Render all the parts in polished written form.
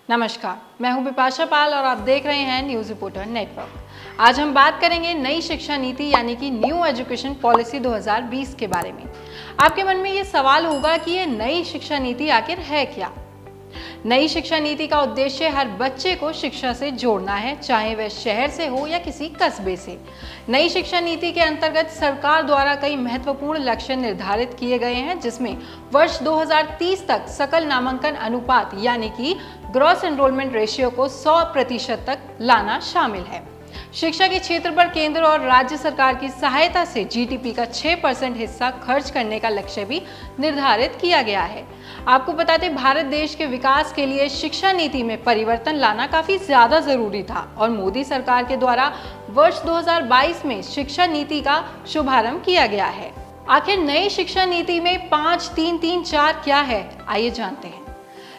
नमस्कार, मैं हूं बिपाशा पाल और आप देख रहे हैं न्यूज़ रिपोर्टर नेटवर्क। आज हम बात करेंगे नई शिक्षा नीति यानी कि न्यू एजुकेशन पॉलिसी 2020 के बारे में। आपके मन में ये सवाल होगा कि ये नई शिक्षा नीति आखिर है क्या? नई शिक्षा नीति का उद्देश्य हर बच्चे को शिक्षा से जोड़ना है, चाहे वह शहर से हो या किसी कस्बे से। नई शिक्षा नीति के अंतर्गत सरकार द्वारा कई महत्वपूर्ण लक्ष्य निर्धारित किए गए हैं, जिसमें वर्ष 2030 तक सकल नामांकन अनुपात यानी कि ग्रॉस एनरोलमेंट रेशियो को 100% तक लाना शामिल है। शिक्षा के क्षेत्र पर केंद्र और राज्य सरकार की सहायता से जीडीपी का 6% हिस्सा खर्च करने का लक्ष्य भी निर्धारित किया गया है। आपको बता दें, भारत देश के विकास के लिए शिक्षा नीति में परिवर्तन लाना काफी ज्यादा जरूरी था और मोदी सरकार के द्वारा वर्ष 2022 में शिक्षा नीति का शुभारंभ किया गया है। आखिर नई शिक्षा नीति में 5-3-3-4 क्या है, आइए जानते हैं।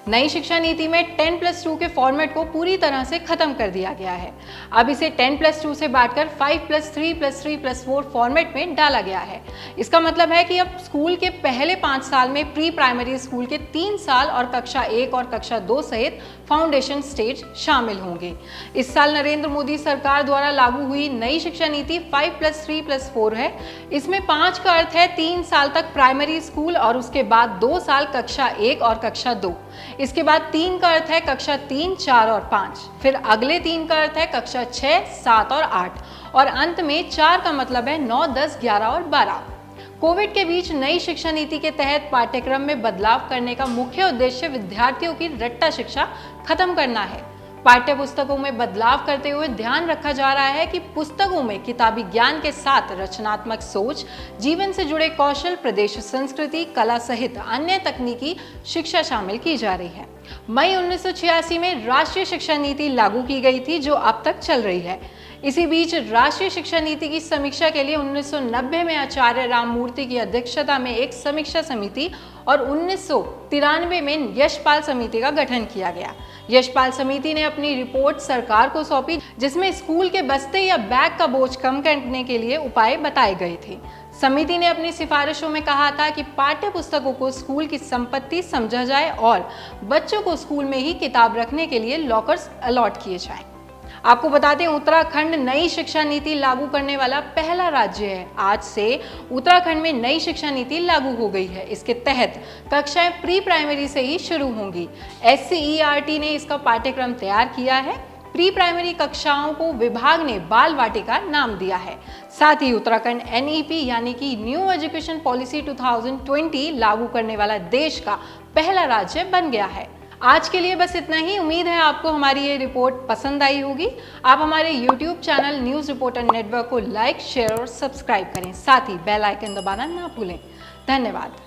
नई शिक्षा नीति में 10+2 के फॉर्मेट को पूरी तरह से खत्म कर दिया गया है। अब इसे 10+2 से बांटकर 5+3+3+4 फॉर्मेट में डाला गया है। इसका मतलब है कि अब स्कूल के पहले 5 साल में प्री प्राइमरी स्कूल के 3 साल और कक्षा 1 और कक्षा 2 सहित फाउंडेशन स्टेज शामिल होंगे। इस साल नरेंद्र मोदी सरकार द्वारा लागू हुई नई शिक्षा नीति 5+3+4 है। इसमें 5 का अर्थ है 3 साल तक प्राइमरी स्कूल और उसके बाद 2 साल कक्षा 1 और कक्षा 2। इसके बाद 3 का अर्थ है कक्षा 3, 4 और 5। फिर अगले 3 का अर्थ है कक्षा 6, 7 और 8 और अंत में 4 का मतलब है 9, 10, 11 और 12। कोविड के बीच नई शिक्षा नीति के तहत पाठ्यक्रम में बदलाव करने का मुख्य उद्देश्य विद्यार्थियों की रट्टा शिक्षा खत्म करना है। पाठ्य पुस्तकों में बदलाव करते हुए ध्यान रखा जा रहा है कि पुस्तकों में किताबी ज्ञान के साथ रचनात्मक सोच, जीवन से जुड़े कौशल, प्रदेश संस्कृति, कला सहित अन्य तकनीकी शिक्षा शामिल की जा रही है। मई 1986 में राष्ट्रीय शिक्षा नीति लागू की गई थी, जो अब तक चल रही है। इसी बीच राष्ट्रीय शिक्षा नीति की समीक्षा के लिए 1990 में आचार्य राममूर्ति की अध्यक्षता में एक समीक्षा समिति और 1993 में यशपाल समिति का गठन किया गया। यशपाल समिति ने अपनी रिपोर्ट सरकार को सौंपी, जिसमें स्कूल के बस्ते या बैग का बोझ कम करने के लिए उपाय बताए गए थे। समिति ने अपनी सिफारिशों में कहा था कि पाठ्य पुस्तकों को स्कूल की संपत्ति समझा जाए और बच्चों को स्कूल में ही किताब रखने के लिए लॉकर्स अलॉट किए जाएं। आपको बता दें, उत्तराखंड नई शिक्षा नीति लागू करने वाला पहला राज्य है। आज से उत्तराखंड में नई शिक्षा नीति लागू हो गई है। इसके तहत कक्षाएं प्री प्राइमरी से ही शुरू होंगी। SCERT ने इसका पाठ्यक्रम तैयार किया है। प्री प्राइमरी कक्षाओं को विभाग ने बाल वाटिका नाम दिया है। साथ ही उत्तराखंड NEP यानी कि न्यू एजुकेशन पॉलिसी 2020 लागू करने वाला देश का पहला राज्य बन गया है। आज के लिए बस इतना ही। उम्मीद है आपको हमारी ये रिपोर्ट पसंद आई होगी। आप हमारे YouTube channel news reporter network को लाइक, शेयर और सब्सक्राइब करें। साथ ही बेल आइकन दबाना ना भूलें। धन्यवाद।